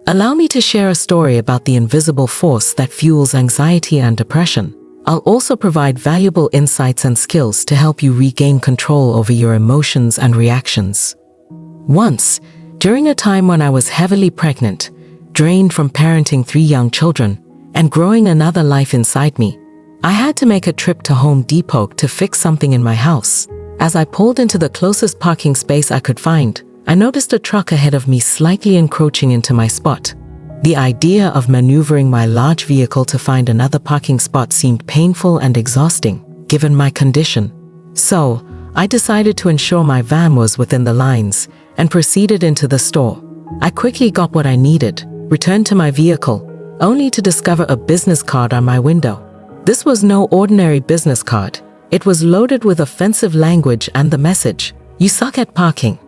Allow me to share a story about the invisible force that fuels anxiety and depression. I'll also provide valuable insights and skills to help you regain control over your emotions and reactions. Once, during a time when I was heavily pregnant, drained from parenting 3 young children, and growing another life inside me, I had to make a trip to Home Depot to fix something in my house. As I pulled into the closest parking space I could find, I noticed a truck ahead of me slightly encroaching into my spot. The idea of maneuvering my large vehicle to find another parking spot seemed painful and exhausting, given my condition. So, I decided to ensure my van was within the lines and proceeded into the store. I quickly got what I needed, returned to my vehicle, only to discover a business card on my window. This was no ordinary business card. It was loaded with offensive language and the message, "You suck at parking."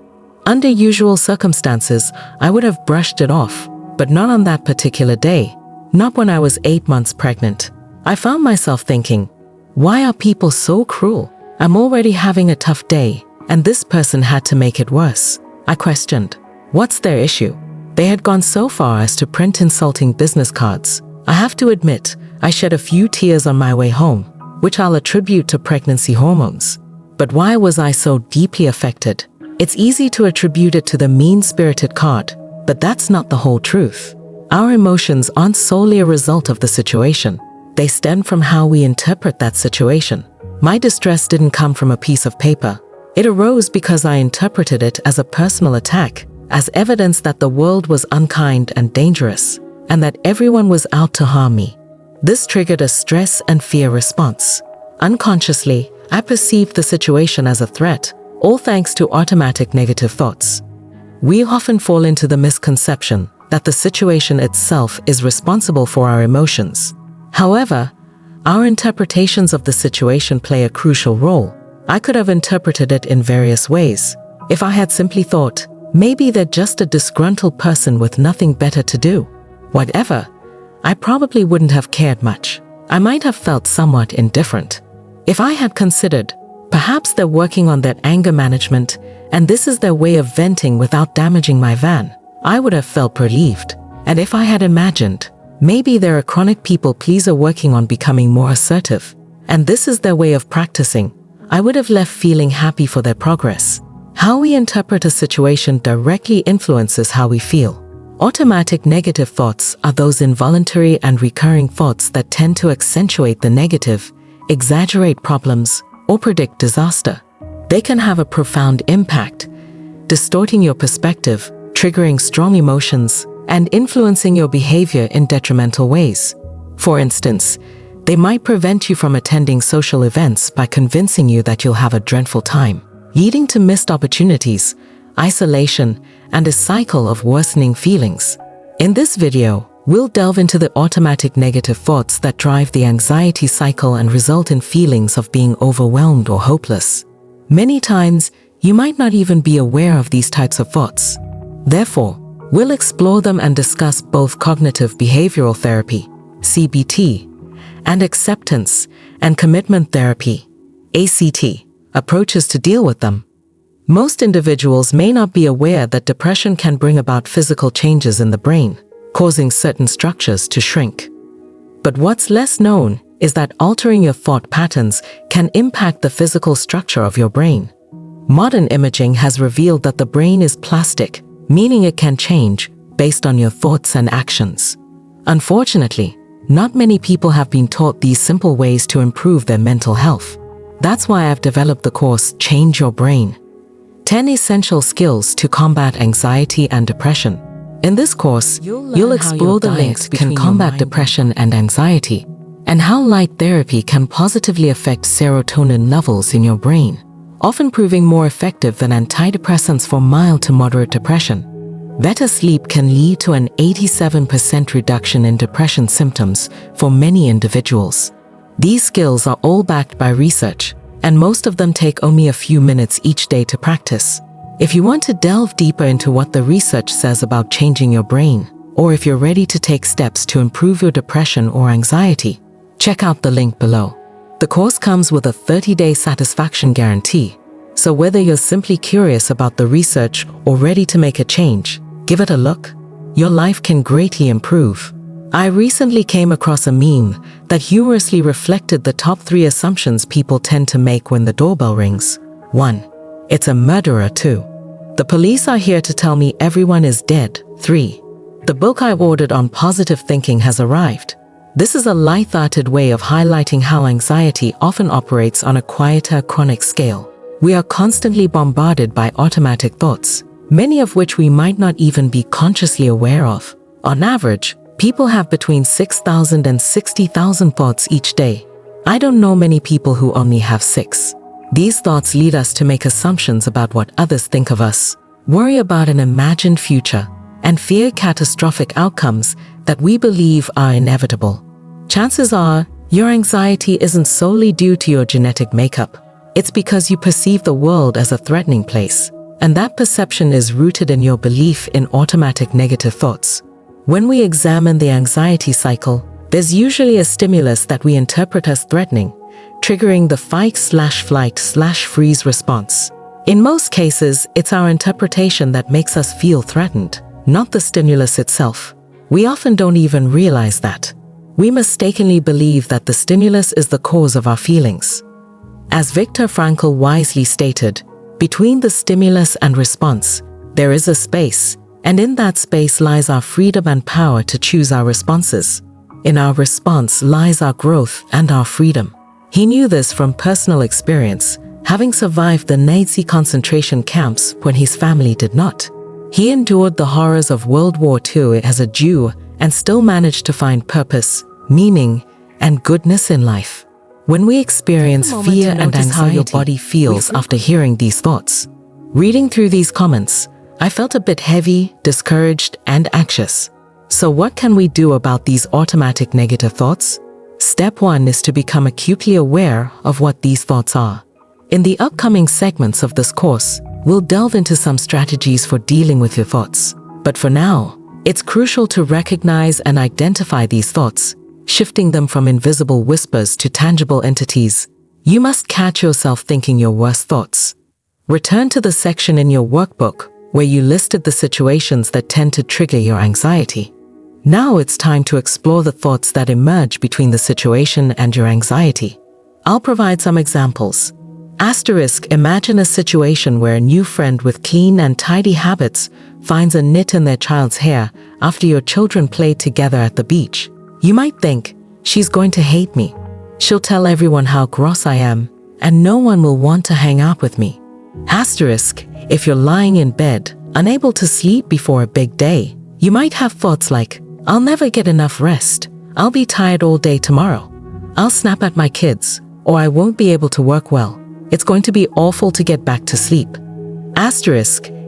Under usual circumstances, I would have brushed it off, but not on that particular day, not when I was 8 months pregnant. I found myself thinking, why are people so cruel? I'm already having a tough day, and this person had to make it worse. I questioned, what's their issue? They had gone so far as to print insulting business cards. I have to admit, I shed a few tears on my way home, which I'll attribute to pregnancy hormones. But why was I so deeply affected? It's easy to attribute it to the mean-spirited card, but that's not the whole truth. Our emotions aren't solely a result of the situation. They stem from how we interpret that situation. My distress didn't come from a piece of paper. It arose because I interpreted it as a personal attack, as evidence that the world was unkind and dangerous, and that everyone was out to harm me. This triggered a stress and fear response. Unconsciously, I perceived the situation as a threat, all thanks to automatic negative thoughts. We often fall into the misconception that the situation itself is responsible for our emotions. However, our interpretations of the situation play a crucial role. I could have interpreted it in various ways. If I had simply thought, maybe they're just a disgruntled person with nothing better to do. Whatever, I probably wouldn't have cared much. I might have felt somewhat indifferent. If I had considered, perhaps they're working on their anger management, and this is their way of venting without damaging my van, I would have felt relieved. And if I had imagined, maybe they're a chronic people pleaser working on becoming more assertive, and this is their way of practicing, I would have left feeling happy for their progress. How we interpret a situation directly influences how we feel. Automatic negative thoughts are those involuntary and recurring thoughts that tend to accentuate the negative, exaggerate problems, or predict disaster. They can have a profound impact, distorting your perspective, triggering strong emotions, and influencing your behavior in detrimental ways. For instance, they might prevent you from attending social events by convincing you that you'll have a dreadful time, leading to missed opportunities, isolation, and a cycle of worsening feelings. In this video, we'll delve into the automatic negative thoughts that drive the anxiety cycle and result in feelings of being overwhelmed or hopeless. Many times, you might not even be aware of these types of thoughts. Therefore, we'll explore them and discuss both cognitive behavioral therapy, CBT, and acceptance and commitment therapy, ACT, approaches to deal with them. Most individuals may not be aware that depression can bring about physical changes in the brain, causing certain structures to shrink. But what's less known is that altering your thought patterns can impact the physical structure of your brain. Modern imaging has revealed that the brain is plastic, meaning it can change based on your thoughts and actions. Unfortunately, not many people have been taught these simple ways to improve their mental health. That's why I've developed the course Change Your Brain: 10 Essential Skills to Combat Anxiety and Depression. In this course, you'll explore the links between combat depression and anxiety, and how light therapy can positively affect serotonin levels in your brain, often proving more effective than antidepressants for mild to moderate depression. Better sleep can lead to an 87% reduction in depression symptoms for many individuals. These skills are all backed by research, and most of them take only a few minutes each day to practice. If you want to delve deeper into what the research says about changing your brain, or if you're ready to take steps to improve your depression or anxiety, check out the link below. The course comes with a 30-day satisfaction guarantee, so whether you're simply curious about the research or ready to make a change, give it a look. your life can greatly improve. I recently came across a meme that humorously reflected the top 3 assumptions people tend to make when the doorbell rings. 1. It's a murderer. 2. The police are here to tell me everyone is dead. 3. The book I ordered on positive thinking has arrived. This is a light-hearted way of highlighting how anxiety often operates on a quieter, chronic scale. We are constantly bombarded by automatic thoughts, many of which we might not even be consciously aware of. On average, people have between 6,000 and 60,000 thoughts each day. I don't know many people who only have 6. These thoughts lead us to make assumptions about what others think of us, worry about an imagined future, and fear catastrophic outcomes that we believe are inevitable. Chances are, your anxiety isn't solely due to your genetic makeup. It's because you perceive the world as a threatening place, and that perception is rooted in your belief in automatic negative thoughts. When we examine the anxiety cycle, there's usually a stimulus that we interpret as threatening, triggering the fight/flight/freeze response. In most cases, it's our interpretation that makes us feel threatened, not the stimulus itself. We often don't even realize that. We mistakenly believe that the stimulus is the cause of our feelings. As Viktor Frankl wisely stated, between the stimulus and response, there is a space, and in that space lies our freedom and power to choose our responses. In our response lies our growth and our freedom. He knew this from personal experience, having survived the Nazi concentration camps when his family did not. He endured the horrors of World War II as a Jew and still managed to find purpose, meaning, and goodness in life. When we experience fear and anxiety, how your body feels after hearing these thoughts. Reading through these comments, I felt a bit heavy, discouraged, and anxious. So what can we do about these automatic negative thoughts? Step 1 is to become acutely aware of what these thoughts are. In the upcoming segments of this course, we'll delve into some strategies for dealing with your thoughts. But for now, it's crucial to recognize and identify these thoughts, shifting them from invisible whispers to tangible entities. You must catch yourself thinking your worst thoughts. Return to the section in your workbook where you listed the situations that tend to trigger your anxiety. Now it's time to explore the thoughts that emerge between the situation and your anxiety. I'll provide some examples. Imagine a situation where a new friend with clean and tidy habits finds a knit in their child's hair after your children played together at the beach. You might think, she's going to hate me. She'll tell everyone how gross I am, and no one will want to hang out with me. If you're lying in bed, unable to sleep before a big day, you might have thoughts like, I'll never get enough rest, I'll be tired all day tomorrow, I'll snap at my kids, or I won't be able to work well. It's going to be awful to get back to sleep.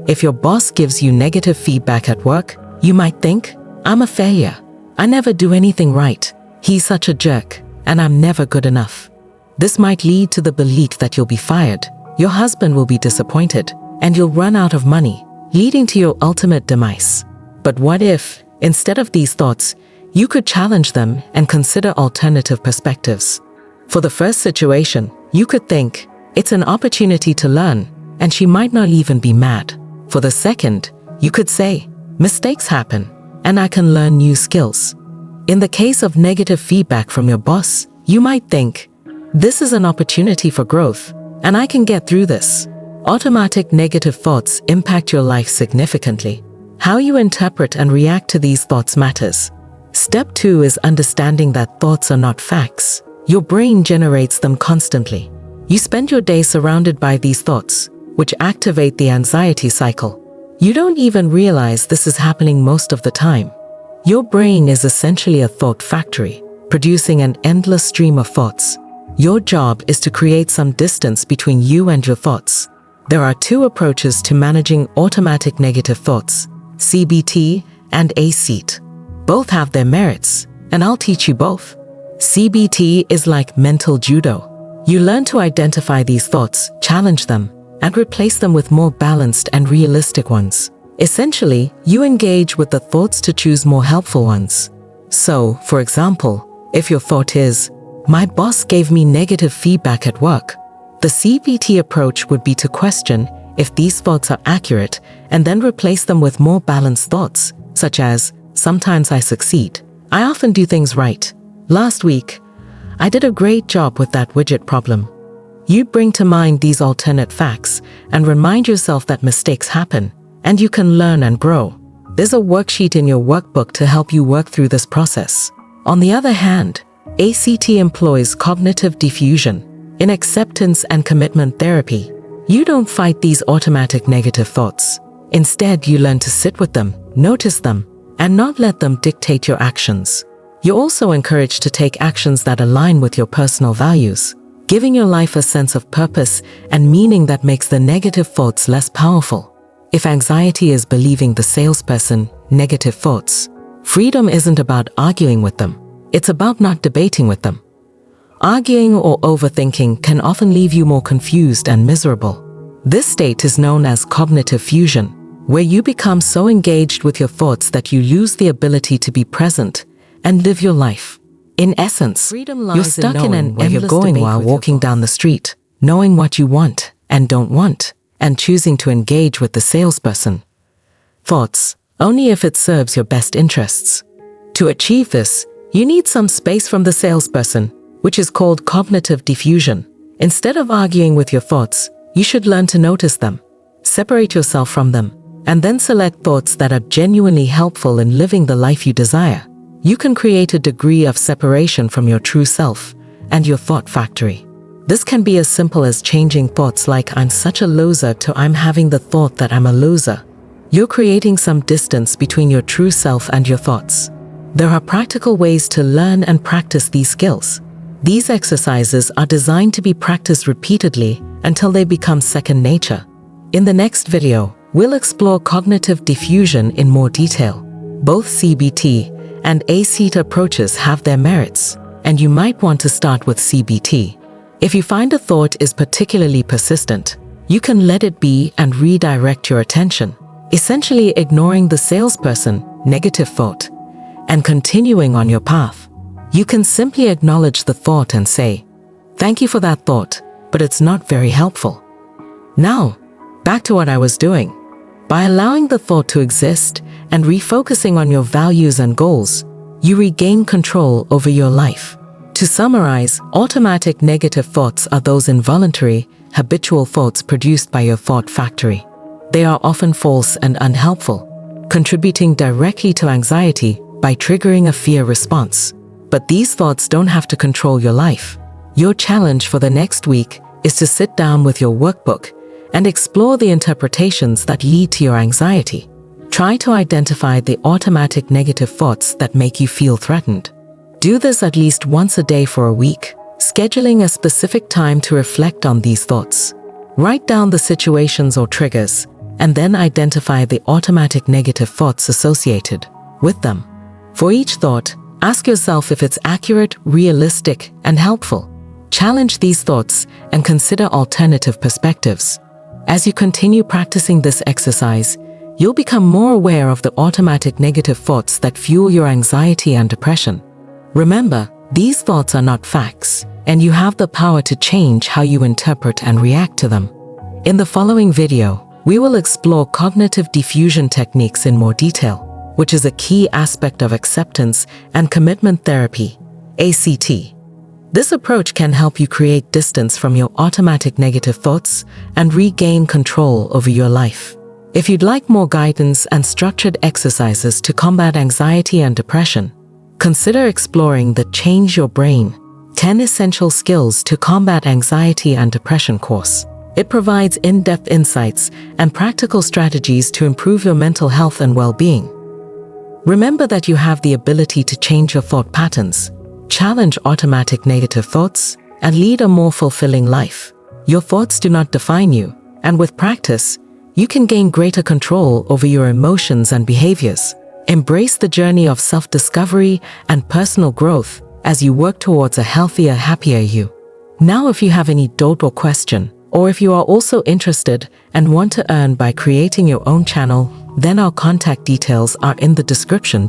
If your boss gives you negative feedback at work, you might think, I'm a failure. I never do anything right. He's such a jerk, and I'm never good enough. This might lead to the belief that you'll be fired, your husband will be disappointed, and you'll run out of money, leading to your ultimate demise. But what if, instead of these thoughts, you could challenge them and consider alternative perspectives? For the first situation, you could think, it's an opportunity to learn, and she might not even be mad. For the second, you could say, mistakes happen, and I can learn new skills. In the case of negative feedback from your boss, you might think, this is an opportunity for growth, and I can get through this. Automatic negative thoughts impact your life significantly. How you interpret and react to these thoughts matters. Step 2 is understanding that thoughts are not facts. Your brain generates them constantly. You spend your day surrounded by these thoughts, which activate the anxiety cycle. You don't even realize this is happening most of the time. Your brain is essentially a thought factory, producing an endless stream of thoughts. Your job is to create some distance between you and your thoughts. There are 2 approaches to managing automatic negative thoughts, CBT and ACT. Both have their merits, and I'll teach you both. CBT is like mental judo. You learn to identify these thoughts, challenge them, and replace them with more balanced and realistic ones. Essentially, you engage with the thoughts to choose more helpful ones. So, for example, if your thought is, my boss gave me negative feedback at work, the CBT approach would be to question, if these thoughts are accurate, and then replace them with more balanced thoughts, such as, sometimes I succeed. I often do things right. Last week, I did a great job with that widget problem. You bring to mind these alternate facts and remind yourself that mistakes happen, and you can learn and grow. There's a worksheet in your workbook to help you work through this process. On the other hand, ACT employs cognitive diffusion. In acceptance and commitment therapy, you don't fight these automatic negative thoughts. Instead, you learn to sit with them, notice them, and not let them dictate your actions. You're also encouraged to take actions that align with your personal values, giving your life a sense of purpose and meaning that makes the negative thoughts less powerful. If anxiety is believing the salesperson negative thoughts, freedom isn't about arguing with them. It's about not debating with them. Arguing or overthinking can often leave you more confused and miserable. This state is known as cognitive fusion, where you become so engaged with your thoughts that you lose the ability to be present and live your life. In essence, you're stuck in an where you're going while walking down the street, knowing what you want and don't want, and choosing to engage with the salesperson. Thoughts, only if it serves your best interests. To achieve this, you need some space from the salesperson, which is called cognitive diffusion. Instead of arguing with your thoughts, you should learn to notice them, separate yourself from them, and then select thoughts that are genuinely helpful in living the life you desire. You can create a degree of separation from your true self and your thought factory. This can be as simple as changing thoughts like I'm such a loser to I'm having the thought that I'm a loser. You're creating some distance between your true self and your thoughts. There are practical ways to learn and practice these skills. These exercises are designed to be practiced repeatedly until they become second nature. In the next video, we'll explore cognitive diffusion in more detail. Both CBT and ACT approaches have their merits, and you might want to start with CBT. If you find a thought is particularly persistent, you can let it be and redirect your attention, essentially ignoring the salesperson negative thought and continuing on your path. You can simply acknowledge the thought and say, "Thank you for that thought, but it's not very helpful." Now, back to what I was doing. By allowing the thought to exist and refocusing on your values and goals, you regain control over your life. To summarize, automatic negative thoughts are those involuntary, habitual thoughts produced by your thought factory. They are often false and unhelpful, contributing directly to anxiety by triggering a fear response. But these thoughts don't have to control your life. Your challenge for the next week is to sit down with your workbook and explore the interpretations that lead to your anxiety. Try to identify the automatic negative thoughts that make you feel threatened. Do this at least once a day for a week, scheduling a specific time to reflect on these thoughts. Write down the situations or triggers, and then identify the automatic negative thoughts associated with them. For each thought, ask yourself if it's accurate, realistic, and helpful. Challenge these thoughts and consider alternative perspectives. As you continue practicing this exercise, you'll become more aware of the automatic negative thoughts that fuel your anxiety and depression. Remember, these thoughts are not facts, and you have the power to change how you interpret and react to them. In the following video, we will explore cognitive diffusion techniques in more detail, which is a key aspect of acceptance and commitment therapy, ACT. This approach can help you create distance from your automatic negative thoughts and regain control over your life. If you'd like more guidance and structured exercises to combat anxiety and depression, consider exploring the Change Your Brain 10 Essential Skills to Combat Anxiety and Depression course. It provides in-depth insights and practical strategies to improve your mental health and well-being. Remember that you have the ability to change your thought patterns, challenge automatic negative thoughts, and lead a more fulfilling life. Your thoughts do not define you, and with practice, you can gain greater control over your emotions and behaviors. Embrace the journey of self-discovery and personal growth as you work towards a healthier, happier you. Now, if you have any doubt or question, or if you are also interested and want to earn by creating your own channel, then our contact details are in the description.